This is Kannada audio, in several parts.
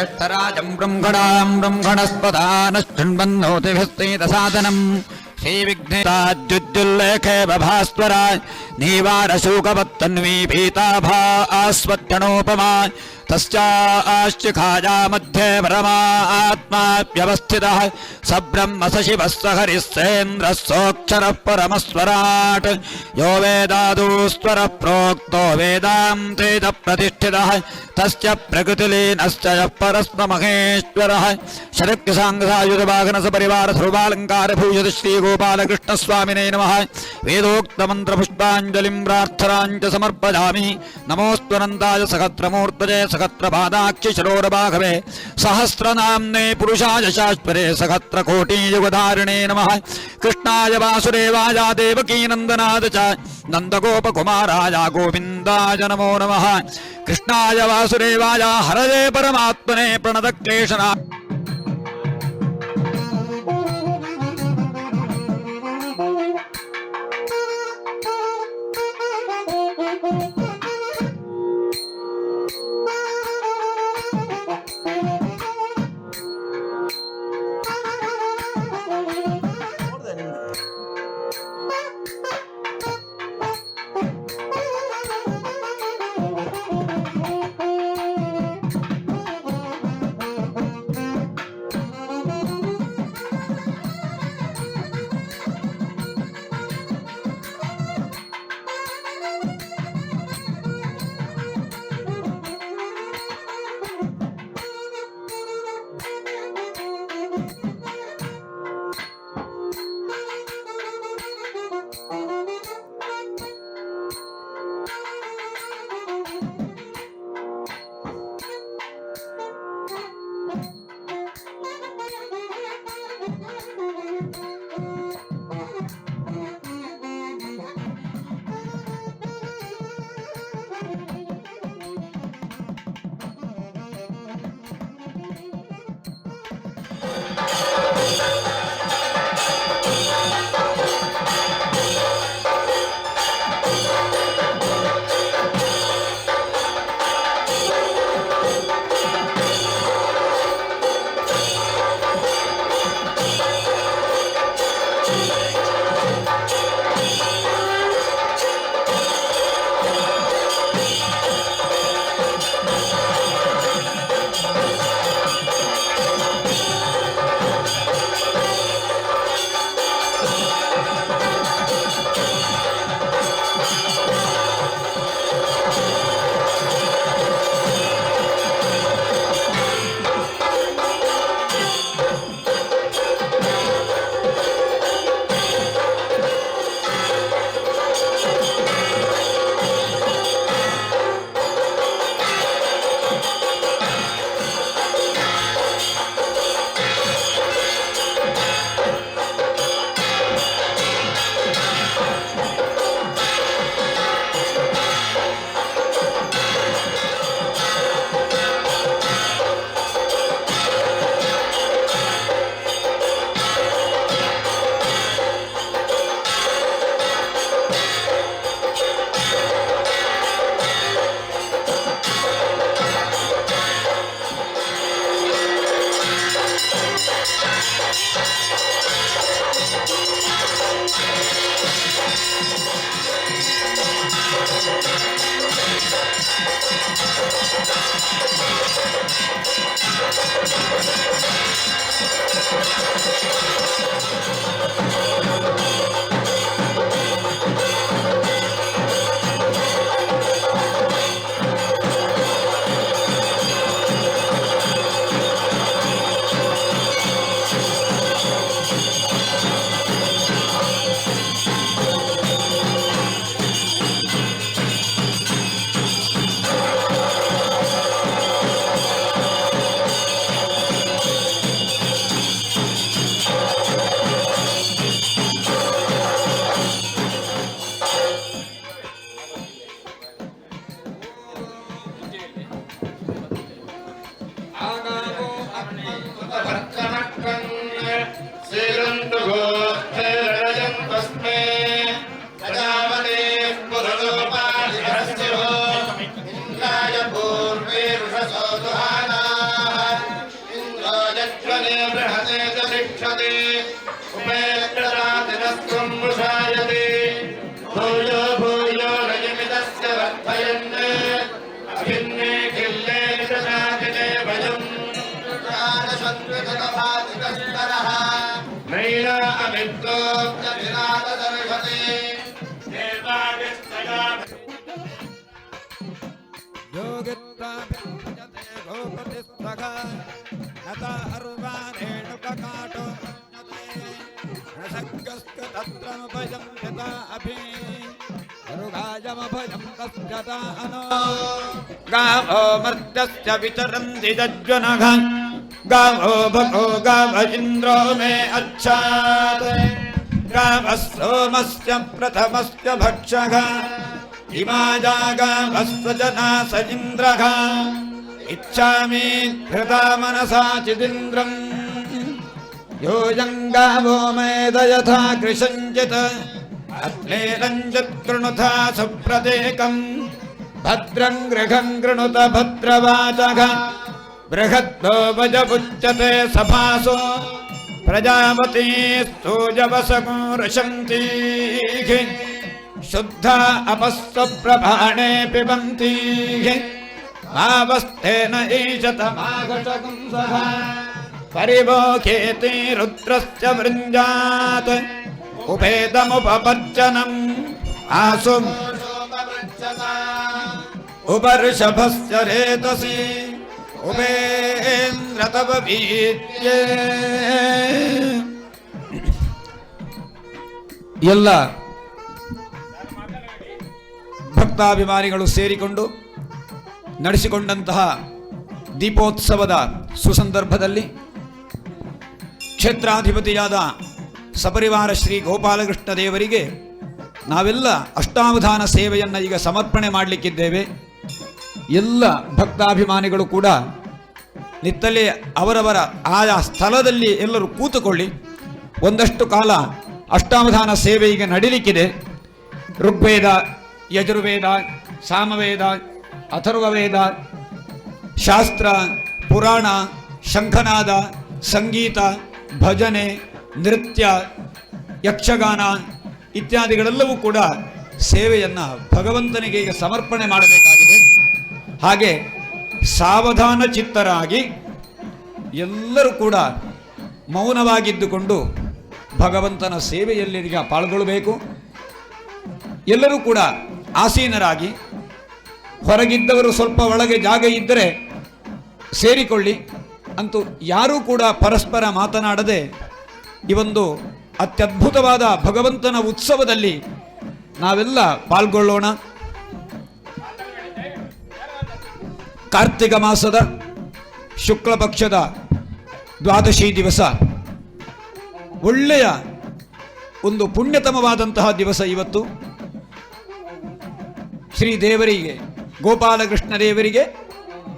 ज्येष्ठराजं ब्रह्मणस्पदान शृण्वन्नोतिभिस्तेदसादनम् श्रीविघ्नेताज्जुल्लेखे बभास्वरा नीवारशूकवत्तन्वी पीताभास्वत्थणोपमा तस्याश्चिखाया मध्ये परमात्माप्यवस्थितः सब्रह्म स शिवः स हरिः सेन्द्रः सोऽक्षरः परमस्वराट् यो वेदादुस्वरः प्रोक्तो वेदान्तेन प्रतिष्ठितः तस्य प्रकृतिलीनश्च यः परस्महेश्वरः शरक्यसाङ्गसायुधवाहन सपरिवार ध्रुवालङ्कार भूषित श्रीगोपालकृष्णस्वामिने नमः। वेदोक्तमन्त्रपुष्पाञ्जलिं प्रार्थनाञ्च समर्पयामि। नमोऽस्त्वनन्ताय सहस्रमूर्तये सहस्रपादाक्षि शरोरबाघवे सहस्रनाम्ने पुरुषाय शाश्वरे सहस्रकोटियुगधारिणे नमः। कृष्णाय वासुदेवाय देवकीनन्दनाय च नन्दगोपकुमाराय गोविन्दाय नमो नमः। कृष्णाय वासुदेवाय हरये परमात्मने प्रणतक्लेशना गावो मर्त्यस्य वितरन्ति दज्वनः गावो भगो गाव इन्द्रो मे अच्छात् गावः सोमस्य प्रथमस्य भक्षः इमाजा गावस्व जना स इन्द्रः इच्छामि धृता मनसा चिदिन्द्रम् योऽयं गावो मेदयथा कृशञ्चित् अग्नेरञ्जित् कृणुता सुप्रदेकम् भद्रं गृहं कृणुत भद्रवाचः बृहद्भो वजमुच्यते सभासो प्रजापतिस्तु जवसगो रशन्तीः शुद्धा अपस्वप्रभाणे पिबन्तीः भावस्तेन ईशतमागतगुंसः परिवोखेति रुद्रस्य वृञ्जात् उपेदमुपपर्जनम् आसु उपऋषभस्य रेतसि उपेन्द्र तव वीर्ये. ಎಲ್ಲ ಭಕ್ತಾಭಿಮಾನಿಗಳು ಸೇರಿಕೊಂಡು ನಡೆಸಿಕೊಂಡಂತಹ ದೀಪೋತ್ಸವದ ಸುಸಂದರ್ಭದಲ್ಲಿ ಕ್ಷೇತ್ರಾಧಿಪತಿಯಾದ ಸಪರಿವಾರ ಶ್ರೀ ಗೋಪಾಲಕೃಷ್ಣ ದೇವರಿಗೆ ನಾವೆಲ್ಲ ಅಷ್ಟಾವಧಾನ ಸೇವೆಯನ್ನು ಈಗ ಸಮರ್ಪಣೆ ಮಾಡಲಿಕ್ಕಿದ್ದೇವೆ. ಎಲ್ಲ ಭಕ್ತಾಭಿಮಾನಿಗಳು ಕೂಡ ನಿತ್ತಲೇ ಅವರವರ ಆಯಾ ಸ್ಥಳದಲ್ಲಿ ಎಲ್ಲರೂ ಕೂತುಕೊಳ್ಳಿ. ಒಂದಷ್ಟು ಕಾಲ ಅಷ್ಟಾವಧಾನ ಸೇವೆ ಈಗ ನಡೀಲಿಕ್ಕಿದೆ. ಋಗ್ವೇದ, ಯಜುರ್ವೇದ, ಸಾಮವೇದ, ಅಥರ್ವವೇದ, ಶಾಸ್ತ್ರ, ಪುರಾಣ, ಶಂಖನಾದ, ಸಂಗೀತ, ಭಜನೆ, ನೃತ್ಯ, ಯಕ್ಷಗಾನ ಇತ್ಯಾದಿಗಳೆಲ್ಲವೂ ಕೂಡ ಸೇವೆಯನ್ನು ಭಗವಂತನಿಗೆ ಈಗ ಸಮರ್ಪಣೆ ಮಾಡಬೇಕಾಗಿದೆ. ಹಾಗೆ ಸಾವಧಾನ ಚಿತ್ತರಾಗಿ ಎಲ್ಲರೂ ಕೂಡ ಮೌನವಾಗಿದ್ದುಕೊಂಡು ಭಗವಂತನ ಸೇವೆಯಲ್ಲಿ ಪಾಲ್ಗೊಳ್ಳಬೇಕು. ಎಲ್ಲರೂ ಕೂಡ ಆಸೀನರಾಗಿ, ಹೊರಗಿದ್ದವರು ಸ್ವಲ್ಪ ಒಳಗೆ ಜಾಗ ಇದ್ದರೆ ಸೇರಿಕೊಳ್ಳಿ. ಅಂತೂ ಯಾರೂ ಕೂಡ ಪರಸ್ಪರ ಮಾತನಾಡದೆ ಈ ಒಂದು ಅತ್ಯದ್ಭುತವಾದ ಭಗವಂತನ ಉತ್ಸವದಲ್ಲಿ ನಾವೆಲ್ಲ ಪಾಲ್ಗೊಳ್ಳೋಣ. ಕಾರ್ತಿಕ ಮಾಸದ ಶುಕ್ಲ ಪಕ್ಷದ ದ್ವಾದಶಿ ದಿವಸ, ಒಳ್ಳೆಯ ಒಂದು ಪುಣ್ಯತಮವಾದಂತಹ ದಿವಸ ಇವತ್ತು. ಶ್ರೀದೇವರಿಗೆ, ಗೋಪಾಲಕೃಷ್ಣ ದೇವರಿಗೆ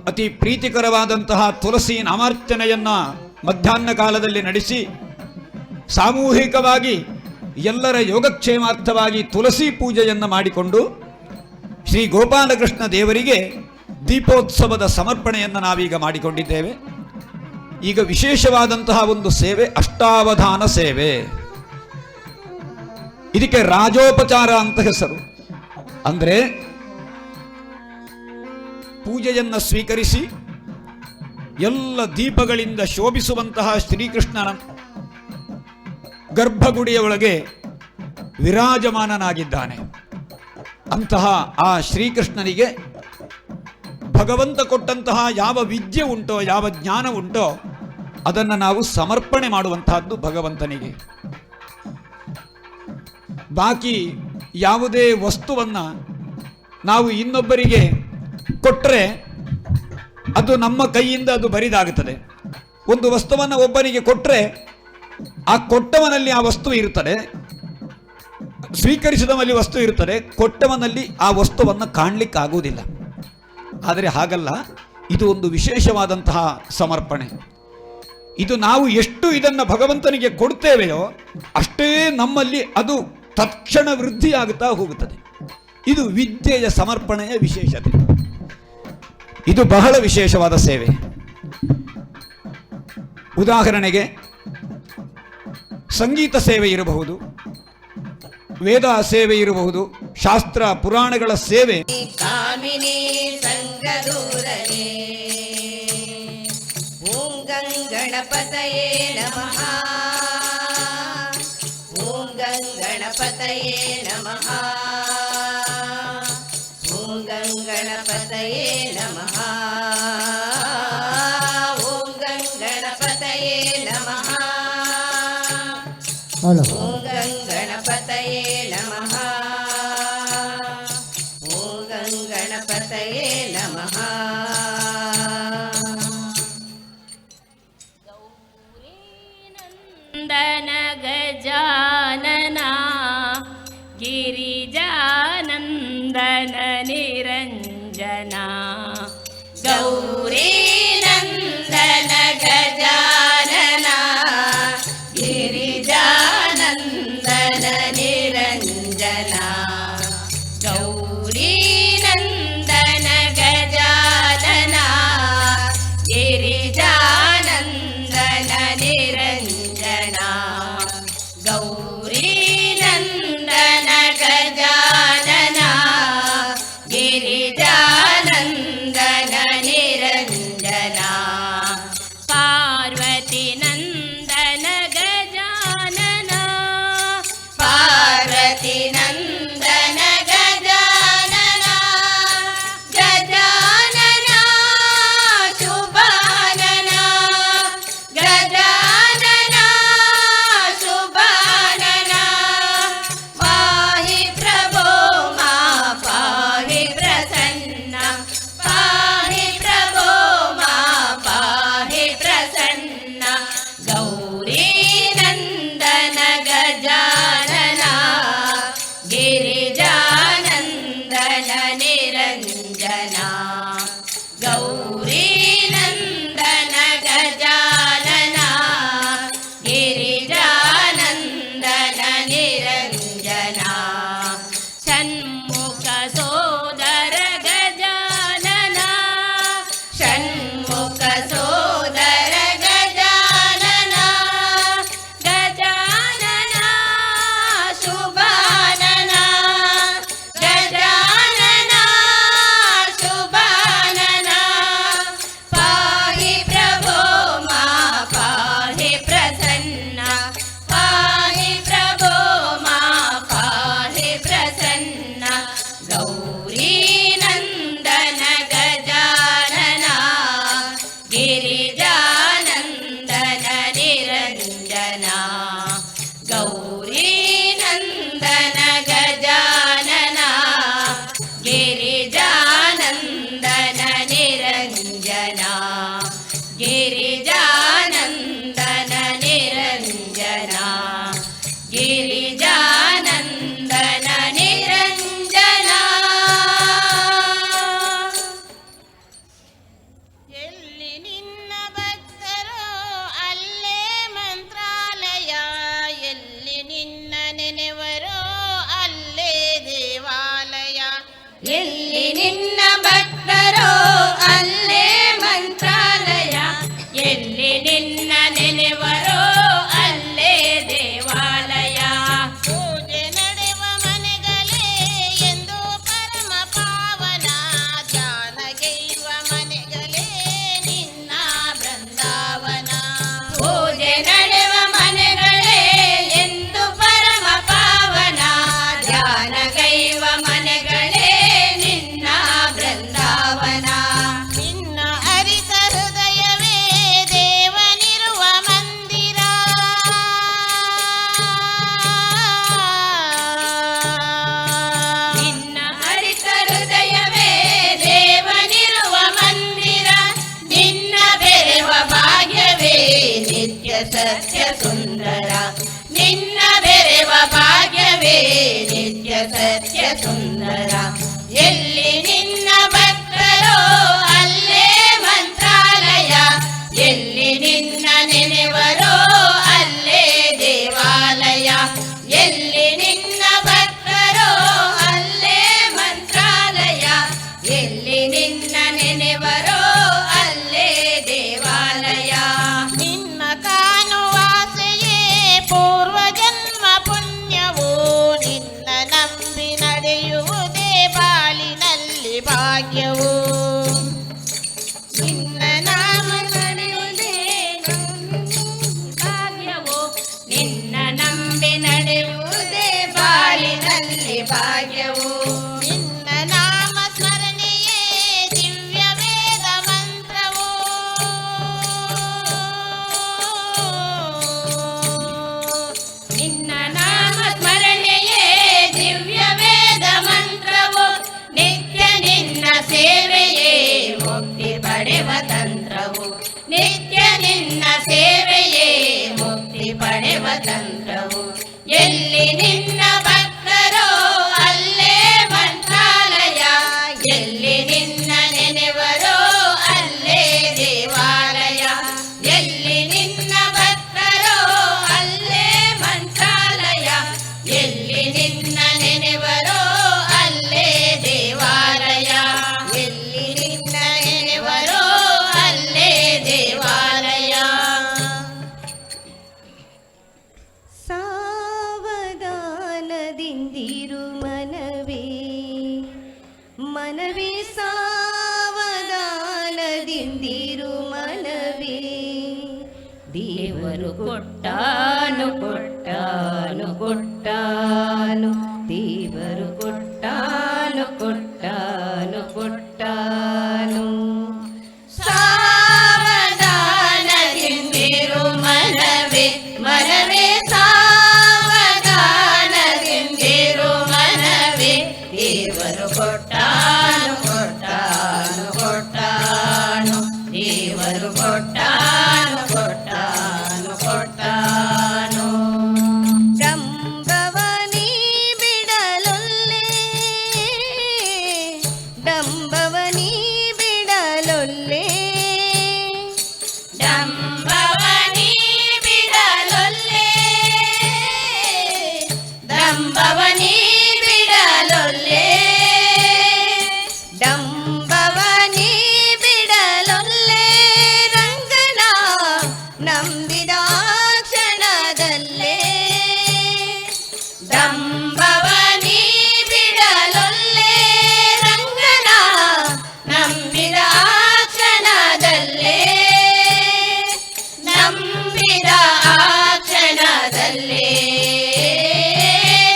ಅತಿ ಪ್ರೀತಿಕರವಾದಂತಹ ತುಳಸಿ ನಾಮಾರ್ಚನೆಯನ್ನು ಮಧ್ಯಾಹ್ನ ಕಾಲದಲ್ಲಿ ನಡೆಸಿ ಸಾಮೂಹಿಕವಾಗಿ ಎಲ್ಲರ ಯೋಗಕ್ಷೇಮಾರ್ಥವಾಗಿ ತುಳಸಿ ಪೂಜೆಯನ್ನು ಮಾಡಿಕೊಂಡು ಶ್ರೀ ಗೋಪಾಲಕೃಷ್ಣ ದೇವರಿಗೆ ದೀಪೋತ್ಸವದ ಸಮರ್ಪಣೆಯನ್ನು ನಾವೀಗ ಮಾಡಿಕೊಂಡಿದ್ದೇವೆ. ಈಗ ವಿಶೇಷವಾದಂತಹ ಒಂದು ಸೇವೆ ಅಷ್ಟಾವಧಾನ ಸೇವೆ. ಇದಕ್ಕೆ ರಾಜೋಪಚಾರ ಅಂತ ಹೆಸರು. ಅಂದರೆ ಪೂಜೆಯನ್ನು ಸ್ವೀಕರಿಸಿ ಎಲ್ಲ ದೀಪಗಳಿಂದ ಶೋಭಿಸುವಂತಹ ಶ್ರೀಕೃಷ್ಣನ ಗರ್ಭಗುಡಿಯ ಒಳಗೆ ವಿರಾಜಮಾನನಾಗಿದ್ದಾನೆ. ಅಂತಹ ಆ ಶ್ರೀಕೃಷ್ಣನಿಗೆ ಭಗವಂತ ಕೊಟ್ಟಂತಹ ಯಾವ ವಿದ್ಯೆ ಉಂಟೋ, ಯಾವ ಜ್ಞಾನ ಉಂಟೋ ಅದನ್ನು ನಾವು ಸಮರ್ಪಣೆ ಮಾಡುವಂತಹದ್ದು ಭಗವಂತನಿಗೆ. ಬಾಕಿ ಯಾವುದೇ ವಸ್ತುವನ್ನು ನಾವು ಇನ್ನೊಬ್ಬರಿಗೆ ಕೊಟ್ಟರೆ ಅದು ನಮ್ಮ ಕೈಯಿಂದ ಅದು ಬರಿದಾಗುತ್ತದೆ. ಒಂದು ವಸ್ತುವನ್ನು ಒಬ್ಬನಿಗೆ ಕೊಟ್ಟರೆ ಆ ಕೊಟ್ಟವನಲ್ಲಿ ಆ ವಸ್ತು ಇರುತ್ತದೆ, ಸ್ವೀಕರಿಸಿದವನಲ್ಲಿ ವಸ್ತು ಇರುತ್ತದೆ, ಕೊಟ್ಟವನಲ್ಲಿ ಆ ವಸ್ತುವನ್ನು ಕಾಣಲಿಕ್ಕಾಗುವುದಿಲ್ಲ. ಆದರೆ ಹಾಗಲ್ಲ, ಇದು ಒಂದು ವಿಶೇಷವಾದಂತಹ ಸಮರ್ಪಣೆ. ಇದು ನಾವು ಎಷ್ಟು ಇದನ್ನು ಭಗವಂತನಿಗೆ ಕೊಡ್ತೇವೆಯೋ ಅಷ್ಟೇ ನಮ್ಮಲ್ಲಿ ಅದು ತತ್ಕ್ಷಣ ವೃದ್ಧಿಯಾಗುತ್ತಾ ಹೋಗುತ್ತದೆ. ಇದು ವಿದ್ಯೆಯ ಸಮರ್ಪಣೆಯ ವಿಶೇಷತೆ. ಇದು ಬಹಳ ವಿಶೇಷವಾದ ಸೇವೆ. ಉದಾಹರಣೆಗೆ ಸಂಗೀತ ಸೇವೆ ಇರಬಹುದು, ವೇದ ಸೇವೆ ಇರಬಹುದು, ಶಾಸ್ತ್ರ ಪುರಾಣಗಳ ಸೇವೆ. ಕಾಮಿನಿ ಸಂಗದೂರನೇ ಓಂ ಗಂಗಣಪತಯೇ ನಮಃ ಓಂ ಗಂಗಣಪತಯೇ ನಮಃ ಓಂ ಗಂಗಣಪತಯೇ ನಮಃ ಓಂ ಗಂಗಣಪತಯೇ ನಮಃ ಓಂ ಗಂಗಣಪತಯೇ ನಮಃ ಓಂ ಗಂಗಣಪತಯೇ ನಮಃ. ಗೌರೀನಂದನ ಗಜಾನನ ಗಿರಿಜಾನಂದನ ನಿರಂಜನ ಗೌರೀನಂದನ ಗಜಾನನ ಗಿರಿಜಾನಂದನ ನಿರಂಜನ ಗೌರೀನಂದನ ಗಜಾನನ ಗಿರಿಜಾನಂದನ ನಿರಂಜನ ಗೌರೀನಂದನ ಗಜಾನನ ಗಿರಿಜಾನಂದನ ನಿರಂಜನ ಪಾರ್ವತಿ ನಂದನ ಗಜಾನನ ಪಾರ್ವತಿ ನಂದನ ಗಜಾನನ ಗಜಾನನ ಶುಭಾನನ ಗಜಾನನ ಶುಭಾನನ ಪಾಹಿ ಪ್ರಭೋ ಮಾ ಪಾಹಿ ಪ್ರಸನ್ನ ಪಾಹಿ ಪ್ರಭೋ ಮಾ ಪಾಹಿ ಪ್ರಸನ್ನ ಗೌರೀನಂದನ ಗಜಾನನ ಗಿರಿಜಾನಂದನ ನಿರಂಜನ ಗೌರೀನಂದನ ಗಜಾನನ ಗಿರಿಜಾನಂದನ ನಿರಂಜನ ಷಣ್ಮುಖ ಸೋದರ ಗಜಾನನ ಷಣ್ಮುಖ ಸೋದರ ಗಜಾನನ ಗಜಾನನ ಶುಭಾನನ ಗಜಾನನ ಶುಭಾನನ ಪಾಹಿ ಪ್ರಭೋ ಮಾ ಪಾಹಿ ಪ್ರಸನ್ನ ಪಾಹಿ ಪ್ರಭೋ ಮಾ ಪಾಹಿ ಪ್ರಸನ್ನ ಗೌರೀನಂದನ ಗಜಾನನ ಗಿರಿಜಾನಂದನ ನಿರಂಜನ ಗೌರೀನಂದನ ಗಜಾನನ ಗಿರಿಜಾನಂದನ ನಿರಂಜನ ಗಿರಿಜಾನಂದನ ನಿರಂಜನ ಗಿರಿಜಾನಂದನ ನಿರಂಜನ. ಎಲ್ಲಿ ನಿನ್ನ ಭಕ್ತರೋ ಅಲ್ಲೇ ಮಂತ್ರಾಲಯ ಎಲ್ಲಿ ನಿನ್ನ ನೆನೆವರೋ ಅಲ್ಲೇ ದೇವಾಲಯ ಎಲ್ಲಿ ನಿನ್ನ ಭಕ್ತರೋ ಅಲ್ಲೇ ಮಂತ್ರಾಲಯ ಎಲ್ಲಿ ನಿನ್ನ ನೆನೆವರೋ ಅಲ್ಲೇ ದೇವಾಲಯ ಪೂಜೆ ನಡೆವ ಮನೆಗಳೇ ಎಂದು ಪರಮ ಪಾವನ ಧ್ಯಾನಗೈವ ಮನೆಗಳೇ ನಿನ್ನ ಬೃಂದಾವನ ಪೂಜೆ ನಡೆವ ಮನೆಗಳೇ ಎಂದು ಪರಮ ಪಾವನ ಧ್ಯಾನಗೈವ ಮನೆಗಳೇ ನಿನ್ನ ಬೃಂದಾವನ ನಿನ್ನ ಅರಿತ ಹೃದಯವೇ ದೇವನಿರುವ ಮಂದಿರ ನಿನ್ನ ಅರಿತ ಹೃದಯವೇ ದೇವನಿರುವ ಮಂದಿರ ನಿನ್ನ ಬೆರೆವ ಭಾಗ್ಯವೇ ನಿತ್ಯ ಸತ್ಯ ಸುಂದರ ನಿನ್ನ ಬೆರೆವ ಭಾಗ್ಯವೇ ನಿತ್ಯ ಸತ್ಯ ಸುಂದರ ಎಲ್ಲಿ ನಿನ್ನ ಭಕ್ತರೋ ಅಲ್ಲೇ ಮಂತ್ರಾಲಯ ಎಲ್ಲಿ ನಿನ್ನ ನೆನೆವರೋ ಅಲ್ಲೇ ದೇವಾಲಯ ಎಲ್ಲಿ ನಿನ್ನ ಭಕ್ತರೋ ಅಲ್ಲೇ ಮಂತ್ರಾಲಯ ಎಲ್ಲಿ ನಿನ್ನ ನೆನೆವರೋ ಅಲ್ಲೇ ದೇವಾಲಯ ನಿನ್ನ ಕಾಣುವಾಸೆಯೇ ಪೂರ್ವ ಜನ್ಮ ಪುಣ್ಯವೋ ನಿನ್ನ ನಂಬಿ ನಡೆಯುವ ಭಾಗ್ಯವು. ನಿನ್ನ ನಾಮ ನಡೆಯುವುದೇ ಭಾಗ್ಯವು. ನಿನ್ನ ನಂಬಿ ನಡೆಯುವುದೇ ಬಾಳಿನಲ್ಲಿ ಭಾಗ್ಯವು. ನಿನ್ನ ನಾಮ ಸ್ಮರಣೆಯೇ ದಿವ್ಯ ವೇದ ಮಂತ್ರವು. ನಿನ್ನ ನಾಮ ಸ್ಮರಣೆಯೇ ದಿವ್ಯ ವೇದ ಮಂತ್ರವು. ನಿತ್ಯ ನಿನ್ನ ಸೇವೆಯೇ ಮುಕ್ತಿ ಪಡೆವ ತಂತ್ರವು. ನಿತ್ಯ ನಿನ್ನ ಸೇವೆಯೇ ಮುಕ್ತಿ ಪಡೆವ ತಂತ್ರವು. ಎಲ್ಲಿ ನಿನ್ನ ಭಕ್ತರೋ ಅಲ್ಲೇ ಮಂತ್ರಾಲಯ. ಎಲ್ಲಿ ನಿನ್ನ ನೆನೆವರೋ ಅಲ್ಲೇ ದೇವಾಲಯ. ಎಲ್ಲಿ ನಿನ್ನ ಭಕ್ತರೋ ಅಲ್ಲೇ ಮಂತ್ರಾಲಯ. ಎಲ್ಲಿ ನಿನ್ನ ನೆನೆವರೋ ಅಲ್ಲೇ ದೇವಾಲಯ. ಎಲ್ಲಿ ನಿನ್ನ ನೆನೆವರೋ ಅಲ್ಲೇ ದೇವಾಲಯ. ಸಾವಧಾನದಿಂದಿರು ಮನವೇ ಮನವೇ ಸಾವಧಾನದಿಂದಿರು ಮನವೇ. ದೇವರು ಕೊಟ್ಟಾನು ಕೊಟ್ಟಾನು ಕೊಟ್ಟಾನು. ದೇವರು ಕೊಟ್ಟಾನು ಕೊಟ್ಟಾನು ಕೊಟ್ಟಾನು. ಸಾವಧಾನದಿಂದಿರು ಮನವೇ ಮನವೇ ಸಾವಧಾನದಿಂದಿರು ಮನವೇ. ದೇವರು ಕೊಟ್ಟಾನು ಕೊಟ್ಟಾನು ಕೊಟ್ಟಾನು. ದೇವರು ಕೊಟ್ಟಾನು ಕೊಟ್ಟಾನು ಕೊಟ್ಟಾನು. ಡಂಬವನಿ ಬಿಡಲೊಲ್ಲೆ ಡಂಬವನಿ ಬಿಡಲೊಲ್ಲೆ. ಡಂಬವನಿ ಬಿಡಲೊಲ್ಲೆ. ಡಂಬವನಿ ಬಿಡಲೊಲ್ಲೆ. ಡಂಬವನಿ ಬಿಡಲೊಲ್ಲೆ. ರಂಗನ ನಂಬಿದ ಕ್ಷಣದಲ್ಲೇ. ಡಂಬವನಿ ಬಿಡಲೊಲ್ಲೆ. ರಂಗನ ನಂಬಿದ ಕ್ಷಣದಲ್ಲೇ. ನಂಬಿದ ಕ್ಷಣದಲ್ಲೇ.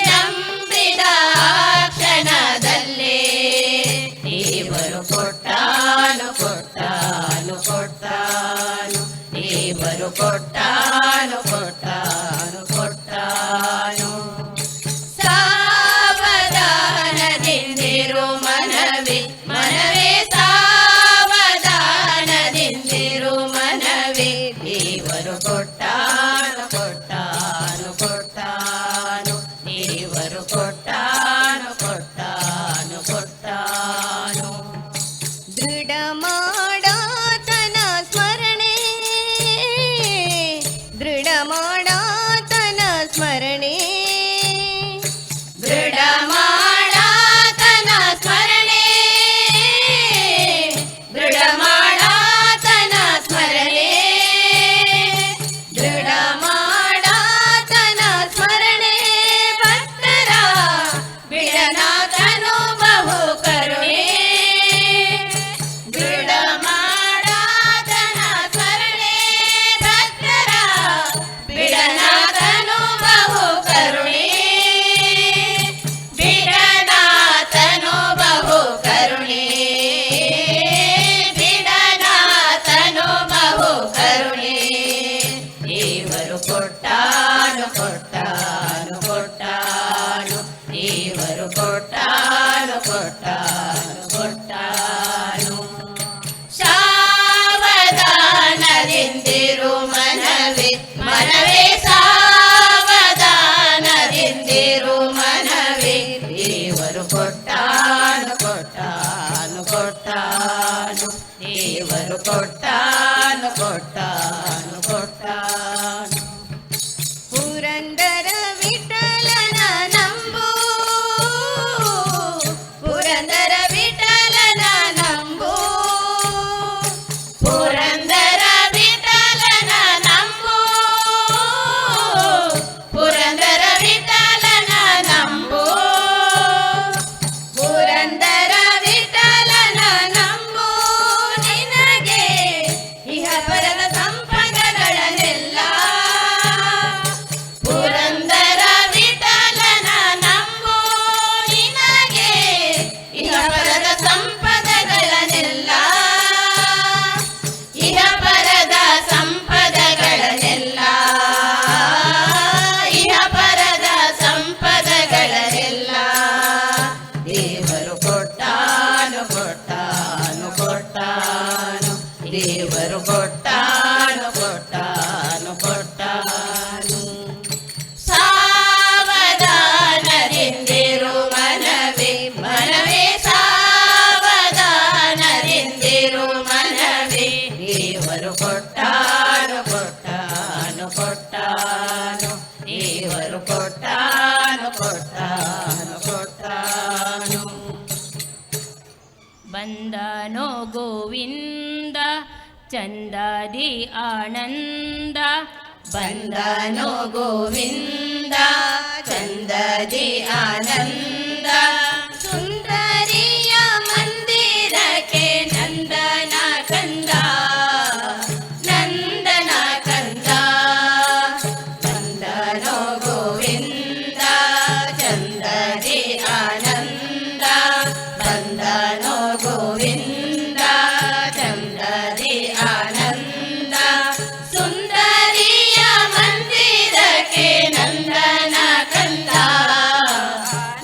ನಂಬಿದ ಕ್ಷಣದಲ್ಲೇ. ದೇವರು ಕೊಟ್ಟಾನು ಕೊಟ್ಟಾನು ಕೊಟ್ಟಾನು. ದೇವರು ಕೊಟ್ಟಾನು ಕೊಟ್ಟಾನು ಕೊಟ್ಟಾನು. ಸಾವಧಾನದಿಂದಿರು ಮನವೇ ಮನವೇ ಸಾವಧಾನದಿಂದಿರು ಮನವೇ. ದೇವರು ಕೊಟ್ಟಾನು ಕೊಟ್ಟಾನು ಕೊಟ್ಟಾನು. ದೇವರು ಕೊಟ್ಟಾನು ಕೊಟ್ಟಾನು ಕೊಟ್ಟಾನು. ದೃಢ ಮಾಡಾತನ ಸ್ಮರಣೆ ದೃಢ ಮಾಡಾತನ ಸ್ಮರಣೆ. ದೃಢ ಮಾಡಾತನ ಸ್ಮರಣೆ. ದೃಢ ಮಾಡಾತನ ಸ್ಮರಣೆ. ದೃಢ ಮಾಡಾತನ ಸ್ಮರಣೆ. ಭಕ್ತರ ಬಿಡನಾಥನು ಬಹು ಕರುಣೆ. ದೃಢ ಮಾಡಾತನ ಸ್ಮರಣೆ. ಭಕ್ತರ ಬಿಡನಾಥನು ಬಹು ಕರುಣೆ. ಬಿಡನಾಥನು ಬಹು ಕರುಣೆ. ಬಿಡನಾಥನು ಬಹು ಕರುಣೆ. ದೇವರು ಕೊಟ್ಟಾನು ಕೊಟ್ಟಾನು ಕೊಟ್ಟಾನು. ದೇವರು ಕೊಟ್ಟಾನು ಕೊಟ್ಟಾನು ಕೊಟ್ಟಾನು. ಸಾವಧಾನದಿಂದಿರು ಮನವೇ ಮನವೇ ಸಾವಧಾನದಿಂದಿರು ಮನವೇ. ದೇವರು ಕೊಟ್ಟಾನು ಕೊಟ್ಟಾನು ಕೊಟ್ಟಾನು. ದೇವರು ಕೊಟ್ಟಾನು ಕೊಟ್ಟಾನು ಕೊಟ್ಟಾನು. ಪುರಂದರ ವಿಠಲನ ನಂಬು ಪುರಂದರ ವಿಠಲನ ನಂಬು. ಪುರಂದರ ವಿಠಲನ ನಂಬು. ಪುರಂದರ ವಿಠಲನ ನಂಬು. ಪುರಂದರ ವಿಠಲ ಕೊಟ್ಟಾನು ಕೊಟ್ಟಾನು ಕೊಟ್ಟಾನು ದೇವರು ಕೊಟ್ಟಾನು ಕೊಟ್ಟಾನು ಕೊಟ್ಟಾನು ಸಾವಧಾನದಿಂದಿರು ಮನವೇ ಮನವೇ ಸಾವಧಾನದಿಂದಿರು ಮನವೇ ದೇವರು ಕೊಟ್ಟಾನು ಕೊಟ್ಟಾನು ಕೊಟ್ಟಾನು ದೇವರು ಕೊಟ್ಟಾನು ಕೊಟ್ಟಾನು ಕೊಟ್ಟಾನು ಬಂದನೋ ಗೋವಿಂದ ಚಂದದಿ ಆನಂದ ಬಂದನೋ ಗೋವಿಂದ ಚಂದದಿ ಆನಂದ ಸುಂದರಿಯ ಮಂದಿರಕ್ಕೆ ನಂದನ ಕಂದ ನಂದನ ಕಂದ ಬಂದನೋ ಗೋವಿಂದ ಚಂದದಿ ಆನಂದ ಬಂದನೋ ಗೋವಿಂದ ಚಂದದಿ ಆನಂದ ಸುಂದರಿಯ ಮಂದಿರಕ್ಕೆ ನಂದನ ಕಂದ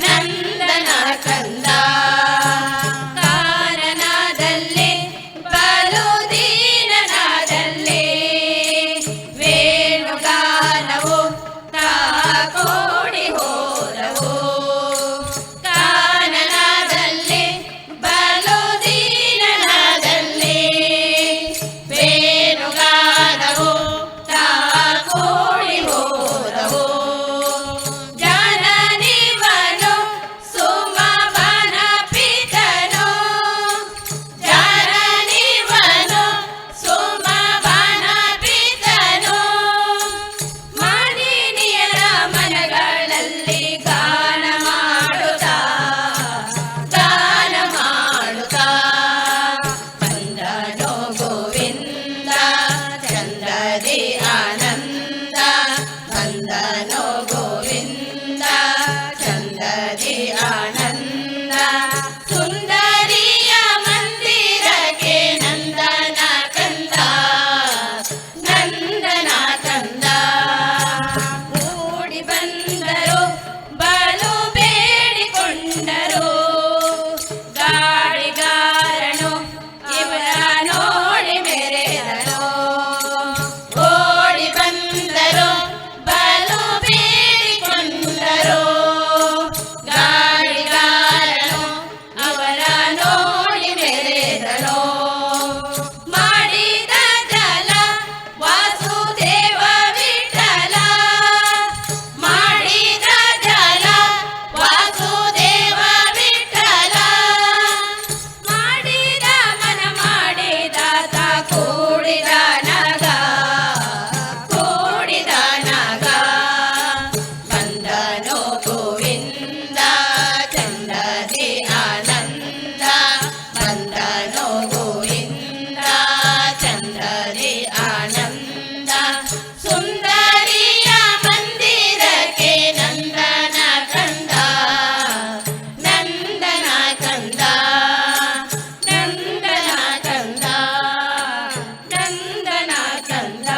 ನಂದನ ಕಂದ ಕಾರಣದಲ್ಲಿ ಬಲು ದೀನನಾದಲ್ಲಿ ವೇಣುಗಾನವು ತಾಕೋಡಿ ಹೋದವು ಕಾನನದಲ್ಲಿ ಬಲು ದೀನನಾದಲ್ಲಿ ವೇಣುಗಾನವು ತಾಕೋಡಿ ಹೋದವು ಜನನಿವನು ಸುಮವನ ಪಿತನು ಜನನಿವನು ಸುಮವನ ಪಿತನು ಮಾನಿನಿಯರ ಮನಗಳಲ್ಲಿ ಗಾನ ಮಾಡುತ್ತಾ ಬಂದನೋ ಗೋವಿಂದ ಚಂದದಿ ಆನಂದ ಬಂದನೋ ಗೋವಿಂದ ಚಂದದಿ ಆನಂದ ಸುಂದರಿಯ ಮಂದಿರಕ್ಕೆ ನಂದನ ಕಂದ ನಂದನ ಕಂದ ಓಡಿ ಬಂದರು ಬಲು ಬೇಡಿಕೊಂಡರು ಗಾಳಿಗಾರನು ಇವರ ನೋಡಿ ಮೆರೆದನು ಓಡಿ ಬಂದರು ಬಲು ಬೇಡಿಕೊಂಡರು ಗಾಳಿಗಾರನು ಅವರ ನೋಡಿ ಮೆರೆದನು ಮಾಡಿದ ಜಲ ವಾಸುದೇವ ವಿಠಲ ಮಾಡಿದ ಜಲ ವಾಸುದೇವ ವಿಠಲ ಮಾಡಿದ ಮನ ಮಾಡಿದ ತಾ ಕೂಡಿದ ನಗ ಕೂಡಿದ ನಗ ಬಂದನೋ ಗೋವಿಂದ ಚಂದದಿ ಆನಂದ ಬಂದನೋ ಗೋವಿಂದ ಚಂದದಿ ಆನಂದ ಸುಂದರಿಯ ಮಂದಿರಕ್ಕೆ ನಂದನ ಕಂದ ನಂದನ ಕಂದ ನಂದನ ಕಂದ ನಂದನ ಕಂದ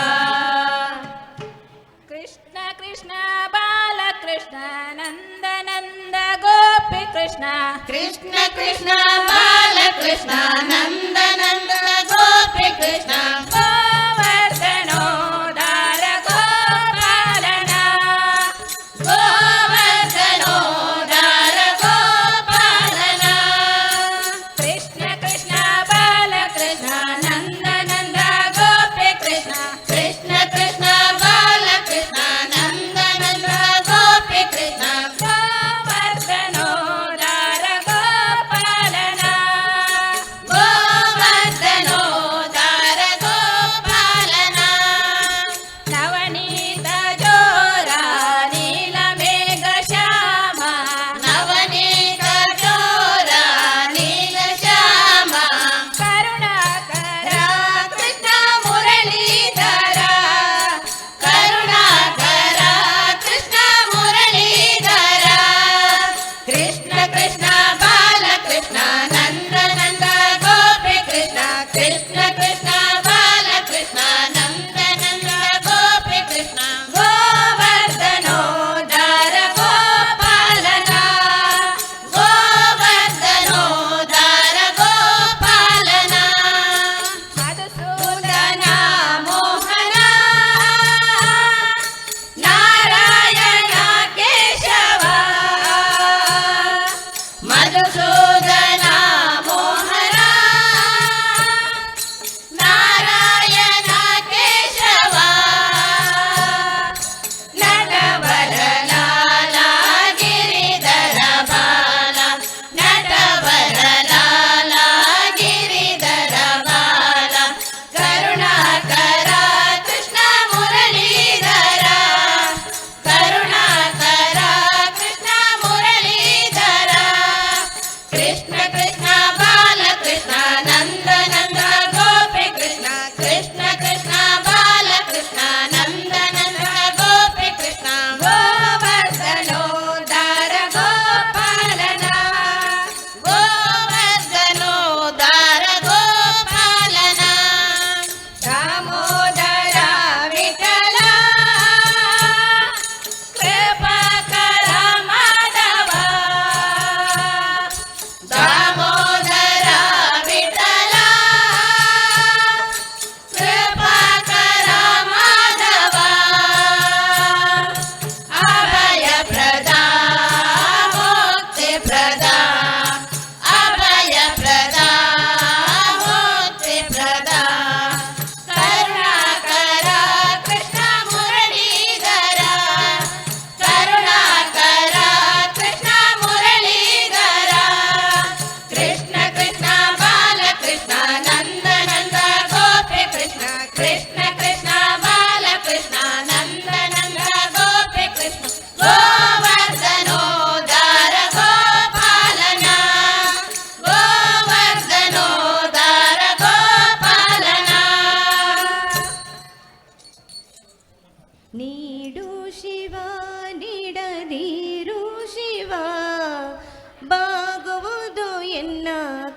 ಕೃಷ್ಣ ಕೃಷ್ಣ ಬಾಲಕೃಷ್ಣ ನಂದ ನಂದ ಗೋಪಿ ಕೃಷ್ಣ ಕೃಷ್ಣ ಕೃಷ್ಣ ಬಾಲಕೃಷ್ಣ ನಂದ ನಂದ ಗೋಪಿ ಕೃಷ್ಣ ಗೋವರ್ಧನೋದಾರ ಗೋಪಾಲನ ಗೋವರ್ಧನೋದಾರ ಗೋಪಾಲನ ಕೃಷ್ಣ ಕೃಷ್ಣ ಬಾಲಕೃಷ್ಣ ನಂದ ನಂದ ಗೋಪಿ ಕೃಷ್ಣ ಕೃಷ್ಣ ಕೃಷ್ಣ ಬಾಲಕೃಷ್ಣ ನಂದ ನಂದ ಗೋಪಿ ಕೃಷ್ಣ ಗೋವರ್ಧನೋದಾರ ಗೋಪಾಲನ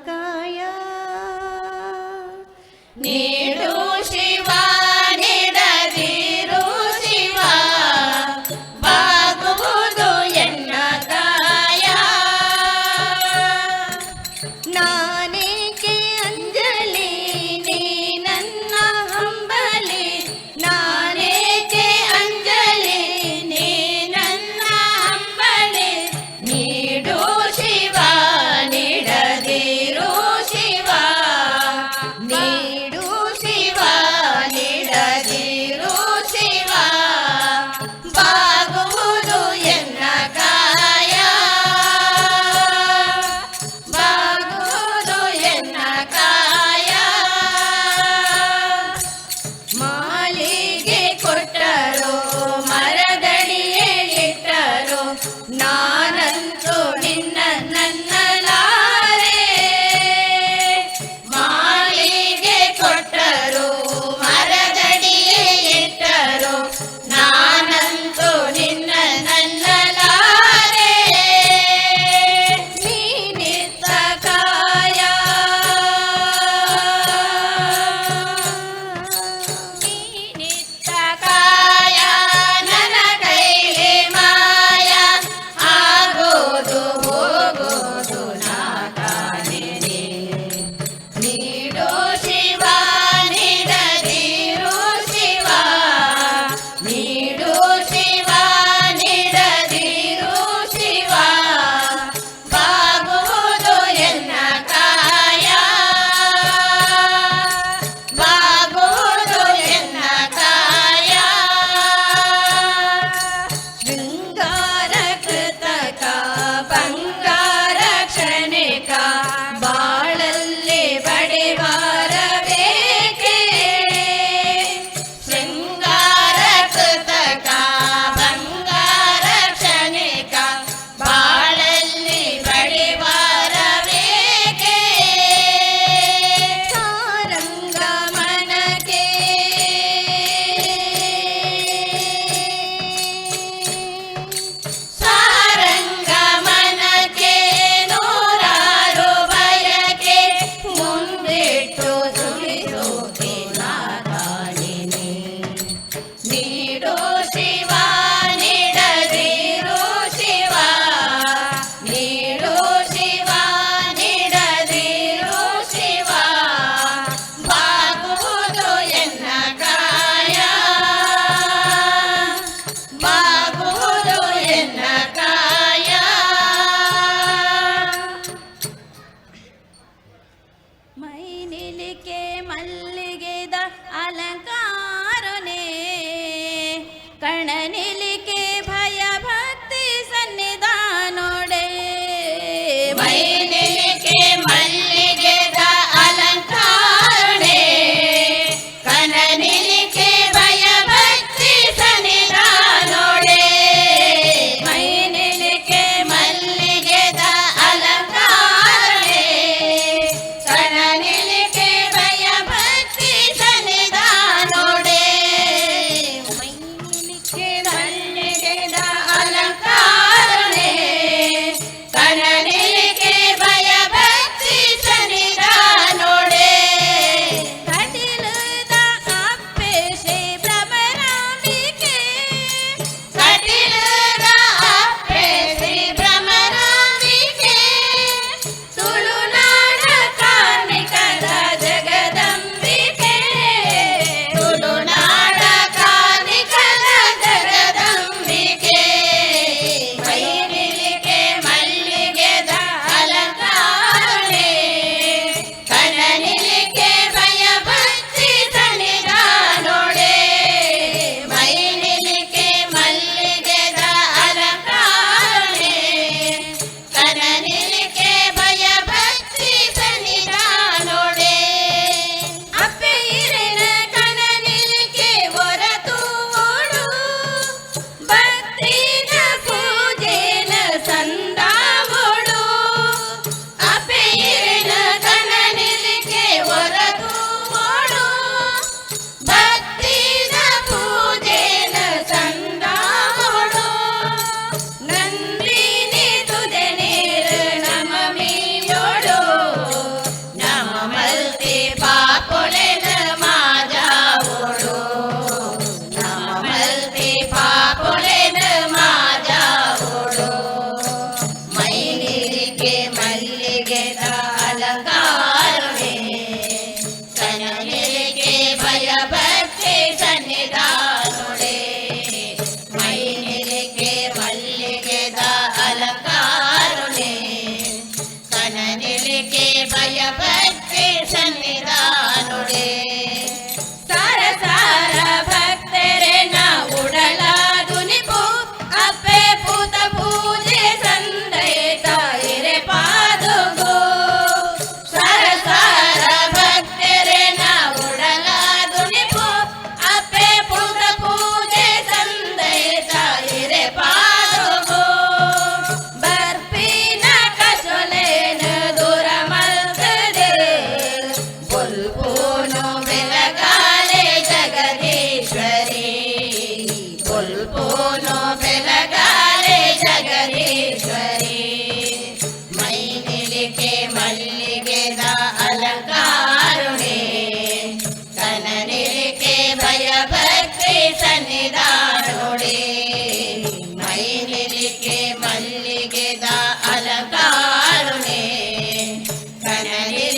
ಕಾಯ ನೀಡು ಶಿವ ನೀಡದಿರು ಶಿವ ಬಾಗುವುದು ಎನ್ನ ಕಾಯ ನಾನೇಕೆ ಅಂಜಲಿ ನೀ ನನ್ನ ಹಂಬಲಿ ನಾನೇಕೆ ಅಂಜಲಿ ನೀ ನನ್ನ ಹಂಬಲಿ ನೀಡು ಶಿವ ನೀಡದಿರು ಶಿವ ನೀಡು ಶಿವ ನೀಡದಿರು ಶಿವ ಬಾಗುವುದು ಎನ್ನ ಕಾಯ ಬಾಗುವುದು ಎನ್ನ ಕಾಯ ಮಾಲಿಗೆ ಕೊಟ್ಟರು ಮರದಡಿಯೇ ಇಟ್ಟರು ನಾನಂತೂ ನಿನ್ನ ನನ್ನಲಾರೆ ಮಾಲಿಗೆ ಕೊಟ್ಟರು ಮರದಡಿಯೇ ಇಟ್ಟರು ನಾನಂತೂ ನಿನ್ನ ನನ್ನಲಾರೆ ನೀನಿದ್ದ ಕಾಯ ನೀನಿತ್ತ ಕಾಯ ನನ್ನ ಕೈಲಿ ಮಾಯ ಆಗೋದು ಹೋಗೋದು ನಾ ಕಾಣೆನೆ ನೀಡು ಶಿವ ನೀಡದಿರು ಶಿವ ನೀಡು ಶಿವ ನೀಡದಿರು ಶಿವ ಬಾಗುವುದು ಎನ್ನ ಕಾಯ ಬಾಗುವುದು ಎನ್ನ ಕಾಯ ಶೃಂಗಾರ ಕೃತಕ ಬಂಗಾರ ಕ್ಷಣಿಕ ಬಾಳಲ್ಲಿ ಬಡಿವಾರ ಬೇಕೆ ಶೃಂಗಾರ ಕೃತಕ ಬಂಗಾರ ಕ್ಷಣಿಕ ಬಾಳಲ್ಲಿ ಬಡಿವಾರ ಬೇಕೆ ಸಾರಂಗ ಮನಕೆ ಸಾರಂಗ ಮನಕೆ ನೂರಾರು ಬಯಕೆ ಮುಂದಿಟ್ಟು ತುಳಿಸೋಕೆ ನಾ ಕಾಣಿನಿ ನೀಡು ಶಿವ ನೀಡದಿರು ಶಿವ ನೀಡು ಶಿವ ನೀಡದಿರು ಶಿವ ಬಾಗುವುದು ಎನ್ನ ಕಾಯ ಬಾಗುವುದು ಎನ್ನ ಕಾಯ ಮೈ ನಿಲಿಕೆ ಮಲ್ಲಿಗೆದ ಅಲಂಕಾರನೇ ಕಣ ನಿಲಿಕೆ ಭಯ ಭಕ್ತಿ ಸನ್ನಿಧಾನೋಡೆ ಮೈ ನಿಲಿಕೆ ಮಲ್ಲಿಗೆದ ಅಲಂಕಾರನೆ ಕನ ನಿಲಿಕೆ ಭಯ ಭಕ್ತಿ ಸನ್ನಿಧಾನೋಡೆ ಮೈ ನಿಲಿಕೆ ಮಲ್ಲಿಗೆದ ಅಲಂಕಾರನೆ ಕನ ನಿಲಿಕೆ ಭಯ ಭಕ್ತಿ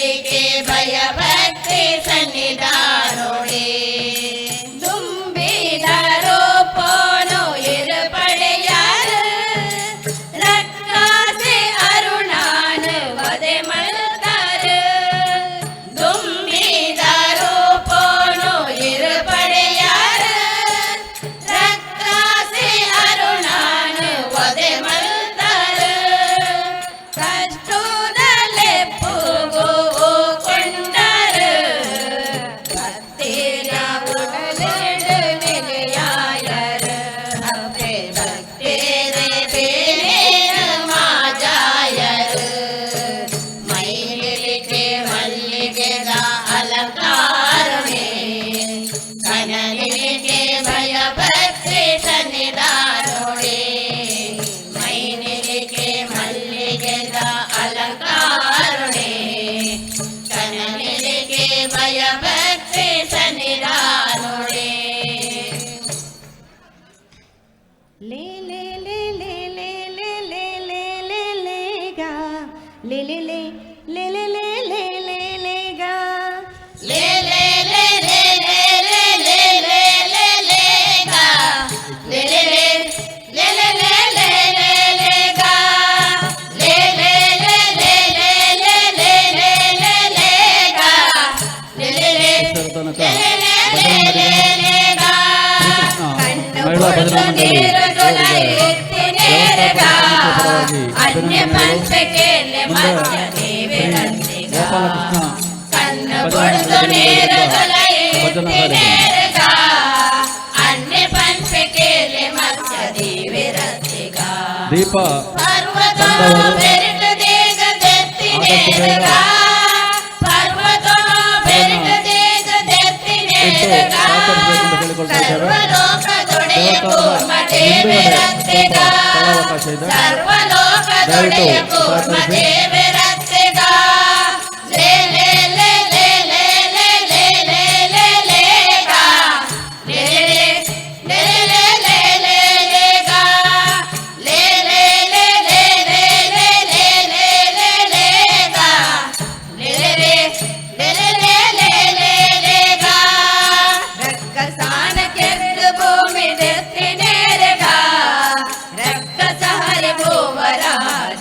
ಕನನಿಲಿಕೆ ಭಯ ಭಕ್ತಿ ಸನ್ನಿಧಾನೋಡೆ ತುಂಬಿದರೋ ಪೋನು ಇರುಪಡೆಯಾರು ರಕ್ಕಾಸೆ ಅರುಣಾನ ವದೆ ಮಳ್ತಾರು ತುಂಬಿದರೋ ಪೋನು ಇರುಪಡೆಯಾರು ರಕ್ತಾಸೆ ಅರುಣಾನು ಒದೆ ಮಲ್ತಾರು ಕಷ್ಟದಲ್ಲೇ ಪೂಗು ಕೊಂಡರು ಭಕ್ತಿಯ ಉಡಲೆಡು ನೆಲೆಯಾಯರು ಅಪ್ಪೆ ಭಕ್ತೇರೆ ಬೇರೇನ ಮಾಜಾಯರು ಮೈಲಿಗೆ ಮಲ್ಲಿಗೆದ ಅಲಂಕಾರವೇ ಕನನಿಲಿಗೆ ಭಯ ಭಕ್ತಿ ಸನ್ನಿಧಾನೋಡೆ ಮೈನಿಲಿಗೆ ಮಲ್ಲಿಗೆದ ಅಲಂಕಾರವೇ ಕನನಿಲಿಗೆ ಭಯ ಭಕ್ತಿ ಸನ್ನಿಧಾನೋಡೆ ಲೇ ಲೇ ಲೇ ಲೇ ಲೇ ಲೇ ಲೇ ಲೇ ಲೇ ಲೇ ಗಾ ಲೇ ಲೇ ಲೇ ಲೇ ಲೇ ಲೇ ಲೇ ಲೇ ಲೇ ಗಾ ಲೇ ಲೇ ಲೇ ಲೇ ಲೇ ಲೇ ಲೇ ಲೇ ಲೇ ಲೇ ಗಾ ಲೇ ಲೇ ಲೇ ಲೇ ಲೇ ಲೇ ಲೇ ಲೇ ಲೇ ಗಾ ಲೇ ಲೇ ಲೇ ಲೇ ಲೇ ಲೇ ಲೇ ಲೇ ಲೇ ಲೇ ಗಾ ಲೇ ಲೇ ಲೇ ತನಕ ಲೇ ಲೇ ಲೇ ಲೇ ಲೇ ಗಾ ಮಹಿಳಾ ಭಜನಾ ಮಂಡಳಿ ಅನ್ಯ ಪಂಚಕೆಲೆ ಮಧ್ಯ ಗೋಪಾಲಕೃಷ್ಣ ಕನ್ನ ಕೊಡುದು ನೇರದೊಲ ಎತ್ತಿನೇರಗ ಅನ್ಯ ಪಂಚಕೆಲೆ ಮಧ್ಯ ದೇವರತಿಗ ದೀಪ ಪರ್ವತ ಬೆರಟ ದೇಗ ದೆತ್ತಿನೇರಗ ಪರ್ವತ ಬೆರಟ ದೇಗ ದೆತ್ತಿನೇರಗ ಸರ್ವಲೋಕದೊಡೆಯ ಕೂರ್ಮ ದೇವರತಿಗ ಸರ್ವಲೋಕದೊಡೆಯ ಕೂರ್ಮ ದೇವರತಿಗ ಲೇ ಲೇ ಲೇ ಲೇ ಲೇ ಲೇ ಲೇ ಲೇ ಲೇ ಲೇ ಗಾ ಲೇ ಲೇ ಲೇ ಲೇ ಲೇ ಲೇ ಲೇ ಗಾ ಲೇ ಲೇ ಲೇ ಲೇ ಲೇ ಲೇ ಲೇ ಲೇ ಲೇ ಲೇ ಗಾ ಲೇ ಲೇ ಲೇ ಲೇ ಲೇ ಲೇ ಲೇ ಲೇ ಗಾ ರಕ್ಕಸಾನ ಕೆರಡು ಭೂಮಿ ದೆತ್ತಿನೇರಗ ರಕ್ಕಸ ಹರಿ ಭೂವರ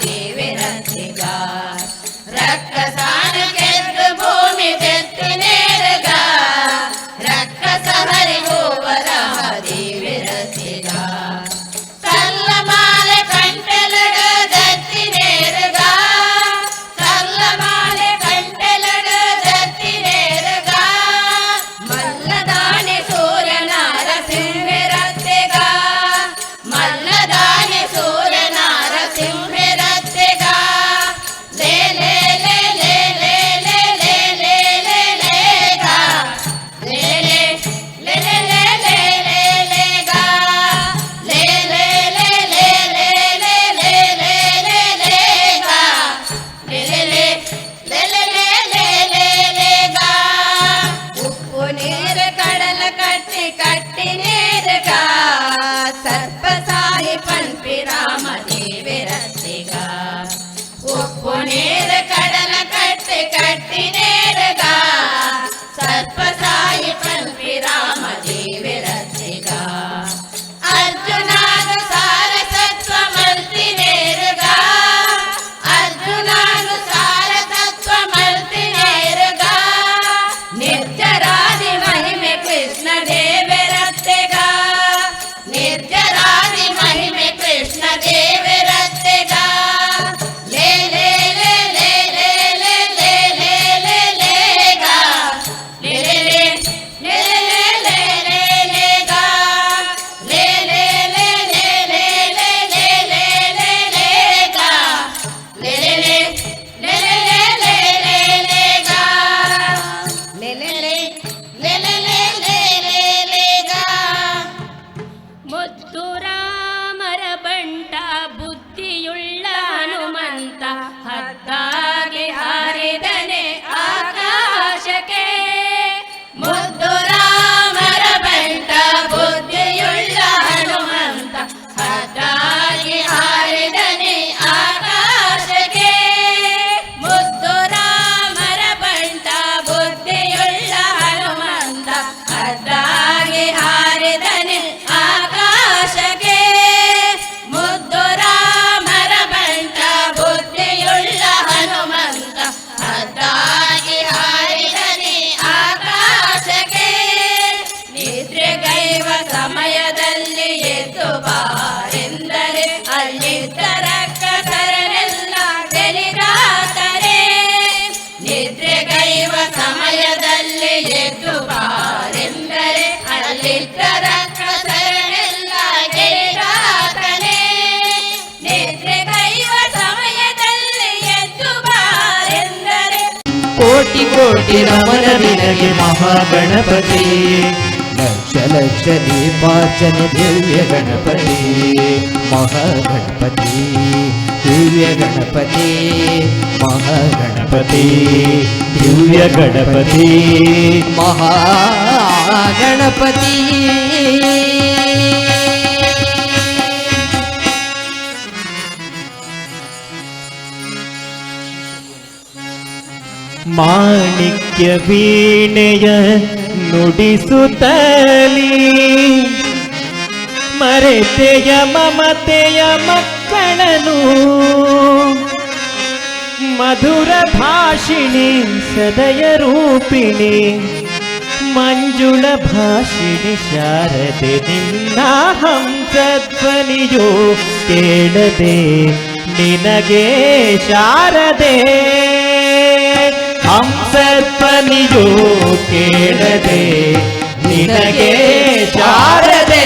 ದೇವರತಿಗ ನಿದ್ರೆಗೈವ ಸಮಯದಲ್ಲಿ ಎದ್ದು ಬಾರೆಂದರೆ ಅಲ್ಲಿದ್ದ ರಕ್ಕಸರನ್ನೆಲ್ಲ ಗೆದ್ದಾತನೇ. ನಿದ್ರೆಗೈವ ಸಮಯದಲ್ಲಿ ಎದ್ದು ಬಾರೆಂದರೆ ಕೋಟಿ ಕೋಟಿ ನಮನ ನಿನಗೆ ಮಹಾಗಣಪತಿ, ಲಕ್ಷ ಲಕ್ಷ ದೀಪಾರ್ಚನೆ ದಿವ್ಯ ಗಣಪತಿ, ಮಹಾಗಣಪತಿ ದಿವ್ಯ ಗಣಪತಿ, ಮಹಾಗಣಪತಿ ದಿವ್ಯ ಗಣಪತಿ, ಮಹಾಗಣಪತಿ. ಮಾಣಿಕ್ಯ ವೀಣೆಯ ನುಡಿಸುತ್ತಲಿ, ಮರೆತೆಯ ಮಮತೆಯ ಮಕ್ಕಳನು, ಮಧುರ ಭಾಷಿಣಿ ಸದಯ ರೂಪಿಣಿ, ಮಂಜುಳ ಭಾಷಿಣಿ ಶಾರದೆ ನಿನ್ನ ಹಂಸಧ್ವನಿಯೋ ಕೇಳದೆ ನಿನಗೆ ಶಾರದೆ, ಹಂಸಧ್ವನಿಯೋ ಕೇಳದೆ ನಿನಗೆ ಶಾರದೆ,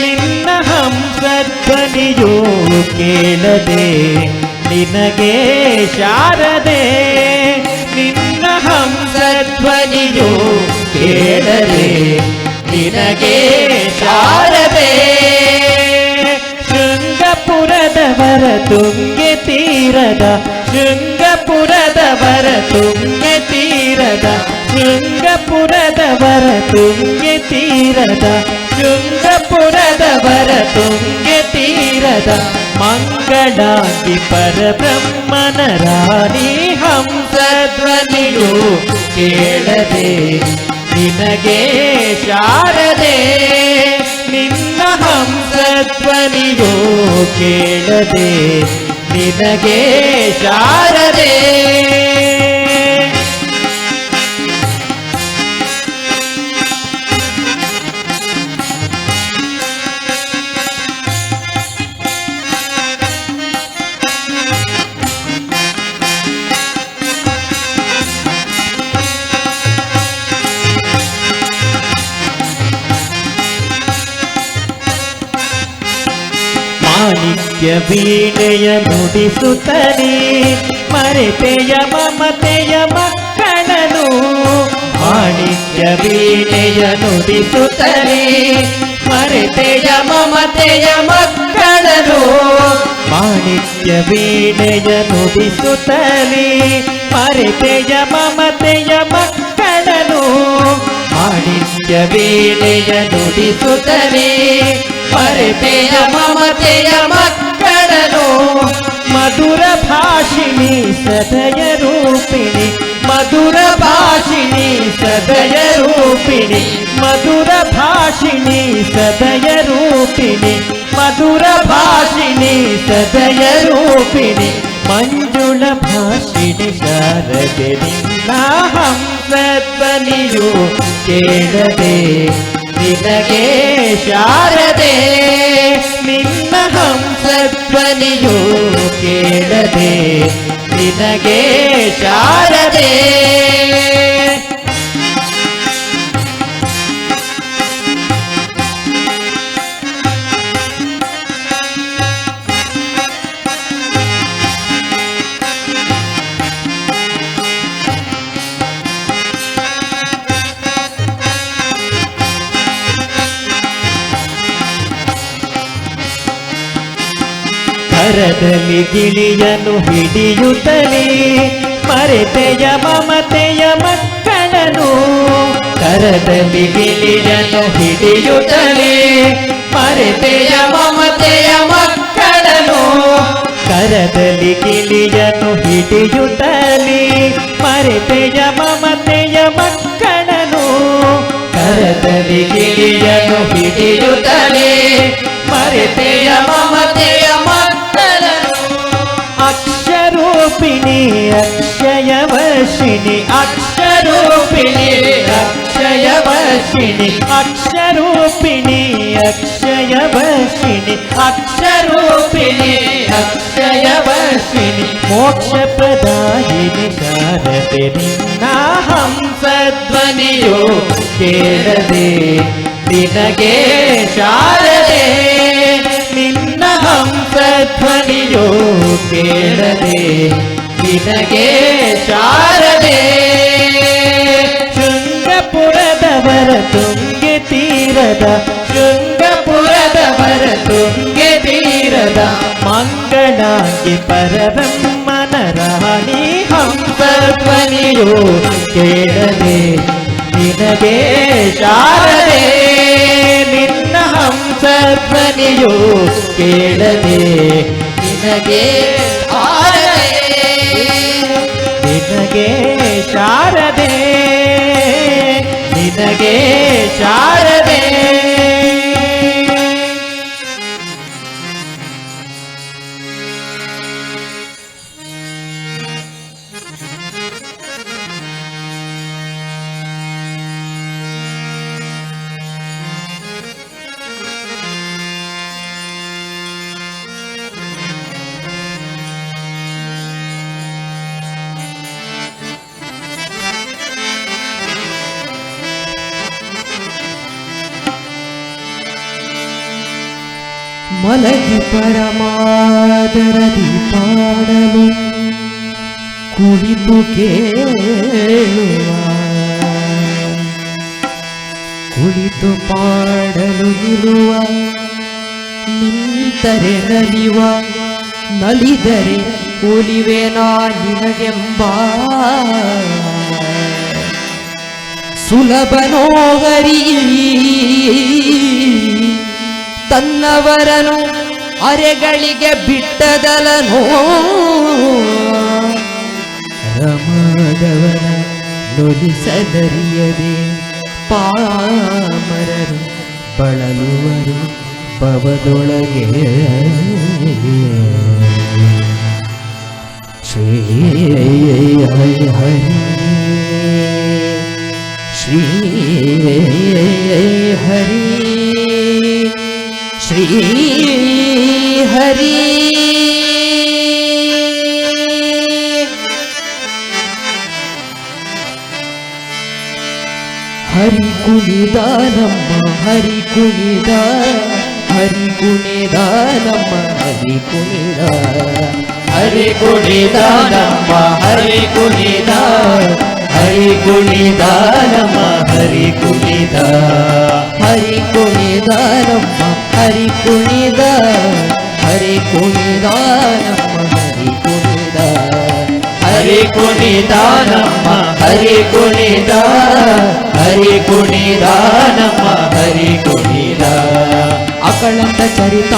ನಿನ್ನ ಹಂಸಧ್ವನಿಯೋ ಕೇಳದೆ ನಿನಗೆ ಶಾರದೆ, ನಿನ್ನ ಹಂಸಧ್ವನಿಯೋ ಕೇಳದೆ ನಿನಗೆ ಶಾರದೆ. ಶೃಂಗಪುರದವರ ತುಂಗೆ ತೀರದ, ಶೃಂಗಪುರದವರ ತುಂಗೆ ತೀರದ, ಶೃಂಗಪುರದವರ ತುಂಗೆ ತೀರದ, ಶೃಂಗಪುರದವರ ತುಂಗೆ ತೀರದ, ಮಂಗಳಾಂಗಿ ಪರಬ್ರಹ್ಮನ ರಾಣಿ ಹಂಸಧ್ವನಿಯು ಕೇಳದೆ ನಿನಗೆ ಶಾರದೆ, ನಿನ್ನ ಹಂಸಧ್ವನಿಯು ಕೇಳದೆ ನಿನಗೆ ಶಾರದೆ. ಮಾಣಿಕ್ಯ ವೀಣೆಯ ನುಡಿಸುತ್ತಲೇ ಮರೆತೆಯ ಮಮತೆಯ ಮಕ್ಕಳನು, ಮಾಣಿಕ್ಯ ವೀಣೆಯ ನುಡಿಸುತ್ತಲೇ ಮರೆತೆಯ ಮಮತೆಯ ಮಕ್ಕಳನು, ಮಾಣಿಕ್ಯ ವೀಣೆಯ ನುಡಿಸುತ್ತಲೇ ಮರೆತೆಯ ಮಮತೆಯ ಮಕ್ಕಳನು, ಮಾಣಿಕ್ಯ ವೀಣೆಯ ನುಡಿಸುತ್ತಲೇ ಮರೆತೆಯ ಮಮತೆಯ ಮಕ್ಕಳನು, ಮಧುರ ಭಾಷಿಣಿ ಸದಯ ರೂಪಿಣಿ, ಮಧುರ ಭಾಷಿಣಿ ಸದಯ ರೂಪಿಣಿ, ಮಧುರ ಭಾಷಿಣಿ ಸದಯ ರೂಪಿಣಿ, ಮಧುರ ಭಾಷಿಣಿ ಸದಯ ರೂಪಿಣಿ, ಮಂಜುಳ ಭಾಷಿಣಿ ಶಾರದೆ ನಿನ್ನ ಹಂಸಧ್ವನಿಯು ಕೇಳದೆ ನಿನಗೆ ಶಾರದೆ, ನಿನ್ನ ಹಂಸಧ್ವನಿಯು ಕೇಳದೆ ನಿನಗೆ ಶಾರದೆ. ಕರದಲ್ಲಿ ಗಿಳಿಯನು ಹಿಡಿಯುತ್ತಲೇ ಮರೆತೆಯ ಮಮತೆಯ ಮಕ್ಕಳನು, ಕರದಲ್ಲಿ ಗಿಳಿಯನು ಹಿಡಿಯುತ್ತಲೇ ಮರೆತೆಯ ಮಮತೆಯ ಮಕ್ಕಳನು, ಕರದಲ್ಲಿ ಗಿಳಿಯನು ಹಿಡಿಯುತ್ತಲೇ ಮರೆತೆಯ ಮಮತೆಯ ಮಕ್ಕಳನು, ಕರದಲ್ಲಿ ಗಿಳಿಯನು ಹಿಡಿಯುತ್ತಲೇ ಮರೆತೆಯ ಮಮತೆಯ ಮಕ್ಕಳನು, ಅಕ್ಷರೂಪಿಣಿ ಅಕ್ಷಯವರ್ಷಿಣಿ, ಅಕ್ಷರೂಪಿಣಿ ಅಕ್ಷಯವರ್ಷಿಣಿ, ಅಕ್ಷರೂಪಿಣಿ ಅಕ್ಷಯವರ್ಷಿಣಿ, ಅಕ್ಷರೂಪಿಣಿ ಅಕ್ಷಯವರ್ಷಿಣಿ, ಅಶ್ವಿನಿ ಮೋಕ್ಷ ಪ್ರದಾಯಿನಿ ಶಾರದೆ ನಿನ್ನ ಹಂಸಧ್ವನಿಯೋ ಕೇಳದೆ ನಿನಗೆ ಶಾರದೆ ನಿನ್ನ ಹಂಸಧ್ವನಿಯೋ ಕೇಳದೆ ನಿನಗೆ ಶಾರದೆ ಶೃಂಗಪುರದವರ ತುಂಗೆ ತೀರದ ಶೃಂಗಪುರದವರ ತುಂಗೆ ತೀರದ ಮಂಗಳಾಂಗಿ ಪರಬ್ರಹ್ಮನ ರಾಣಿ ಹಂಸಧ್ವನಿಯೋ ಕೇಳದೆ ನಿನಗೆ ಶಾರದೆ ನಿನ್ನ ಹಂಸಧ್ವನಿಯೋ ಕೇಳದೆ ನಿನಗೆ ಶಾರದೆ ನಿನಗೆ ಶಾರದೆ ನಿನಗೆ ಶಾರದೆ ಮಲಗಿ ಪರಮಾದರದಿ ಪಾಡಲು ಕುಳಿತು ಕೇಳುವ ಕುಳಿತು ಪಾಡಲು ನಿಲ್ಲುವ ನಿಂತರೆ ನಲಿವ ನಲಿದರೆ ಒಲಿವೆನಾ ನಿನಗೆಂಬ ಸುಲಭನೋ ಹರಿ ತನ್ನವರನು ಅರೆಗಳಿಗೆ ಬಿಟ್ಟದಲನೋ ರಮದವನ ನುಲಿಸದರಿಯದೆ ಪಾಮರರು ಬಳಲುವರು ಭವದೊಳಗೆ ಶ್ರೀ ಹರಿ ಶ್ರೀ ಹರಿ ಶ್ರೀ ಹರಿ ಹರಿ ಕುಣಿದ ನಮ್ಮ ಹರಿ ಕುಣಿದ ಹರಿ ಕುಣಿದ ನಮ್ಮ ಹರಿ ಕುಣಿದ ಹರಿ ಕುಣಿದ ನಮ್ಮ ಹರಿ ಕುಣಿದ ಹರಿ ಕುಣಿದ ನಮ್ಮ ಹರಿ ಕುಣಿದ ಹರಿ ಕುಣಿದ ನಮ್ಮ ಹರಿ ಕುಣಿದ ಹರಿ ಕುಣಿದ ನಮ್ಮ ಹರಿ ಕುಣಿದ ಹರಿ ಕುಣಿದ ನಮ್ಮ ಹರಿ ಕುಣಿದ ಹರಿ ಕುಣಿದ ನಮ್ಮ ಹರಿ ಕುಣಿದ ಅಕಳಂತ ಚರಿತ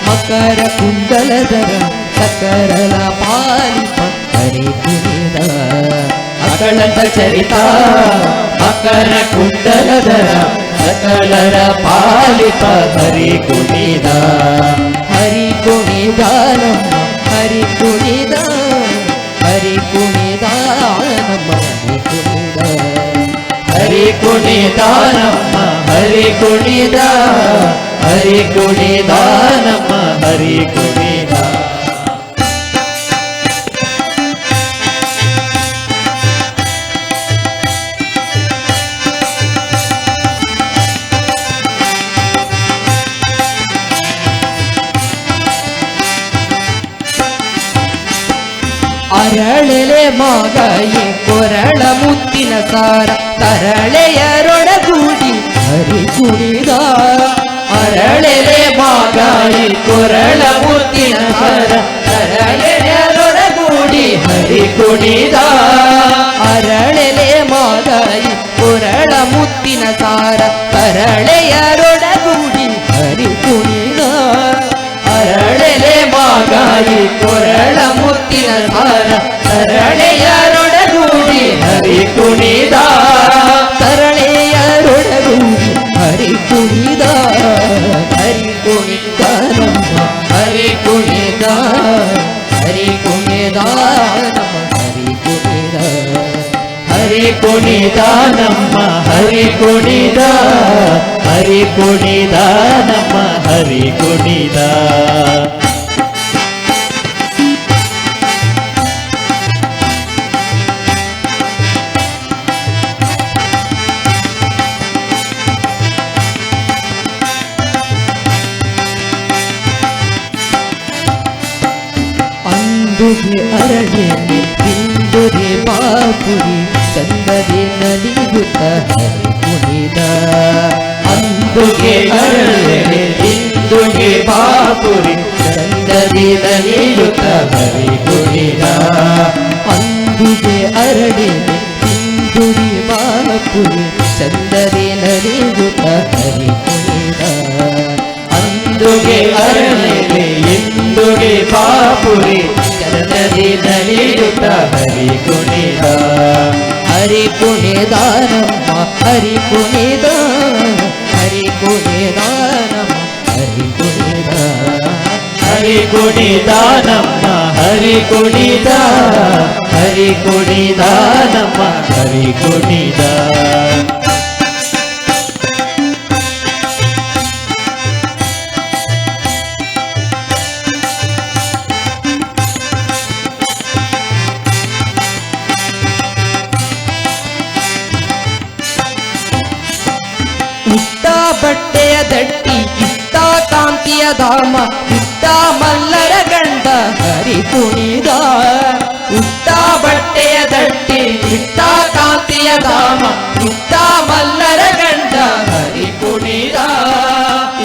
ಮಕರ ಕುಂಡಲದರ ಸಕರಲ ಪಾಲಿಪ ಹರಿ ಕುಣಿದ ಅಕಳಂತ ಚರಿತ ಮಕರ ಕುಂಡಲದರ ಸಕಲರ ಪಾಲಿಪ ಹರಿ ಕುಣಿದ ಹರಿ ಕುಣಿದ ನಮ್ಮ ಹರಿ ಕುಣಿದ ಹರಿ ಕುಣಿದ ನಮ್ಮ ಹರಿ ಕುಣಿದ ನಮ್ಮ ಹರಿ ಕುಣಿದ ಹರಿ ಕುಣಿದ ನಮ್ಮ ಹರಿ ಕುಣಿದ ಅರಳೆಲೆ ಮಾಗಾಯಿ ಕೊರಳ ಮುತ್ತಿನ ಸಾರ ತರಳೆಯರೊಡಗೂಡಿ ಹರಿ ಕುಣಿದ ಅರಳೆಲೆ ಮಾಗಾಯಿ ಕೊರಳ ಮುತ್ತಿನ ಸಾರ ತರಳೆಯರೊಡಗೂಡಿ ಹರಿ ಕುಣಿದ ಅರಳೆಲೆ ಮಾಗಾಯಿ ಕೊರಳ ಮುತ್ತಿನ ಸಾರ ತರಳೆಯರೊಡಗೂಡಿ ಹರಿ ಕುಣಿದ ಅರಳೆಲೆ ಮಾಗಾಯಿ ಕೊರಳ ಮುತ್ತಿನ ಸಾರ ತರಳೆಯರೊಡಗೂಡಿ ಹರಿ ಕುಣಿದ ತರಳೆಯರೊಡಗೂಡಿ ಹರಿ ಕುಣಿದ ಹರಿ ಕುಣಿದ ನಮ್ಮ ಹರಿ ಕುಣಿದ ಹರಿ ಕುಣಿದ ನಮ್ಮ ಹರಿ ಕುಣಿದ ಹರಿ ಕುಣಿದ ನಮ್ಮ ಹರಿ ಕುಣಿದ ಹರಿ ಕುಣಿದ ನಮ್ಮ ಹರಿ ಕುಣಿದ ಅಂದುಗೆ ಅರಳೆ ಇಂದುಗೆ ಬಾಪುರಿ ಚಂದದಿ ನಲಿಯುತ್ತ ಹರಿ ಕುಣಿದ ಅಂದುಗೆ ಅರಳೆ ಇಂದುಗೆ ಬಾಪುರಿ ಚಂದದಿ ನಲಿಯುತ್ತ ಹರಿ ಕುಣಿದ ಅಂದುಗೆ ಅರಳೆ ಇಂದುಗೆ ಬಾಪುರಿ ಚಂದದಿ ನಲಿಯುತ್ತ ಹರಿ ಕುಣಿದ ಅಂದುಗೆ ಅರಳೆ ಇಂದುಗೆ ಬಾಪುರಿ ಚಂದದಿ ನಲಿಯುತ್ತ ಹರಿ ಕುಣಿದ ಹರಿ ಕುಣಿದ ನಮ್ಮ ಹರಿ ಕುಣಿದ ಹರಿ ಕುಣಿದ ನಮ್ಮ ಹರಿ ಕುಣಿದ ಹರಿ ಕುಣಿದ ನಮ್ಮ ಹರಿ ಕುಣಿದ ಹರಿ ಕುಣಿದ ನಮ್ಮ ಹರಿ ಕುಣಿದ ಇತ್ತ ಬಟ್ಟೆಯ ದಟ್ಟಿ ಇತ್ತ ಕಾಂತಿಯ ಧಾಮ ಇತ್ತ ಮಲ್ಲರ ಗಂಡ ಹರಿ ಕುಣಿದ ಇತ್ತ ಬಟ್ಟೆಯ ದಟ್ಟಿ ಇತ್ತ ಕಾಂತಿಯ ಧಾಮ ಇತ್ತ ಮಲ್ಲರ ಗಂಡ ಹರಿ ಕುಣಿದ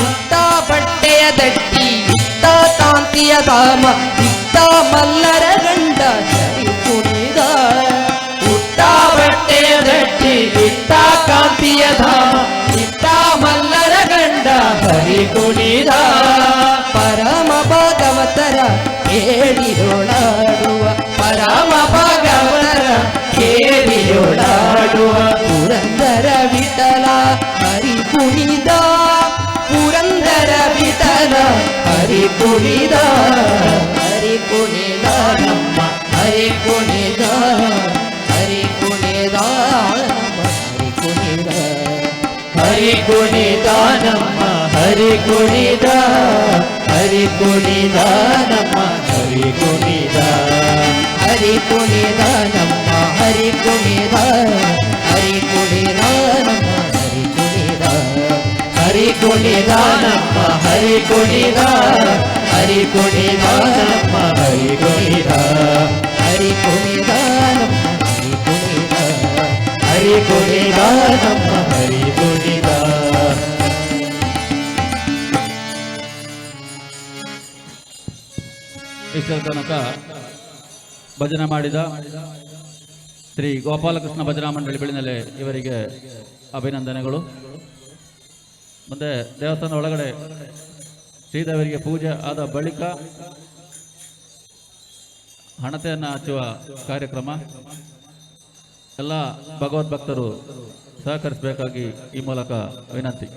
ಇತ್ತ ಬಟ್ಟೆಯ ದಟ್ಟಿ ಇತ್ತ ಕಾಂತಿಯ ಧಾಮ ಇತ್ತ ಮಲ್ಲರ ಗಂಡ ಹರಿ ಕುಣಿದ ಇತ್ತ ಬಟ್ಟೆಯ ದಟ್ಟಿ ಇತ್ತ ಕಾಂತಿಯ ಧಾಮ ಮಲ್ಲರ ಗಂಡ ಹರಿ ಕುಣಿದ ಪರಮ ಭಾಗವತರ ಕೇಳಿಯೋಳಾಡುವ ಪರಮ ಭಾಗವತರ ಕೇಳಿಯೋಳಾಡುವ ಪುರಂದರ ವಿಠಲ ಹರಿ ಕುಣಿದ ಪುರಂದರ ವಿಠಲ ಹರಿ ಕುಣಿದ ಹರಿ ಕುಣಿದ ನಮ್ಮ ಹರಿ ಕುಣಿದ ಹರಿ ಕುಣಿದ ಹರಿ ಕುಣಿದ ಹರಿ ಕುಣಿದ ನಮ್ಮ ಹರಿ ಕುಣಿದ ಹರಿ ಕುಣಿದ ನಮ್ಮ ಹರಿ ಕುಣಿದ ಹರಿ ಕುಣಿದ ನಮ್ಮ ಹರಿ ಕುಣಿದ ಹರಿ ಕುಣಿದ ನಮ್ಮ ಹರಿ ಕುಣಿದ ಹರಿ ಕುಣಿದ ನಮ್ಮ ಹರಿ ಕುಣಿದ ಹರಿ ಕುಣಿದ ನಮ್ಮ ಹರಿ ಕುಣಿದ ಹರಿ ಕುಣಿದ ನಮ್ಮ ಹರಿ ಕುಣಿದ ಹರಿ ಕುಣಿದ ನಮ್ಮ ಹರಿ ಕುಣಿದ ಇಷ್ಟರ ತನಕ ಭಜನೆ ಮಾಡಿದ ಶ್ರೀ ಗೋಪಾಲಕೃಷ್ಣ ಭಜನಾ ಮಂಡಳಿ ಬೆಳಿನೆಲೆ ಇವರಿಗೆ ಅಭಿನಂದನೆಗಳು. ಮುಂದೆ ದೇವಸ್ಥಾನ ಒಳಗಡೆ ಶ್ರೀದೇವರಿಗೆ ಪೂಜೆ ಆದ ಬಳಿಕ ಹಣತೆಯನ್ನು ಹಚ್ಚುವ ಕಾರ್ಯಕ್ರಮ. ಎಲ್ಲ ಭಗವದ್ಭಕ್ತರು ಸಹಕರಿಸಬೇಕಾಗಿ ಈ ಮೂಲಕ ವಿನಂತಿ.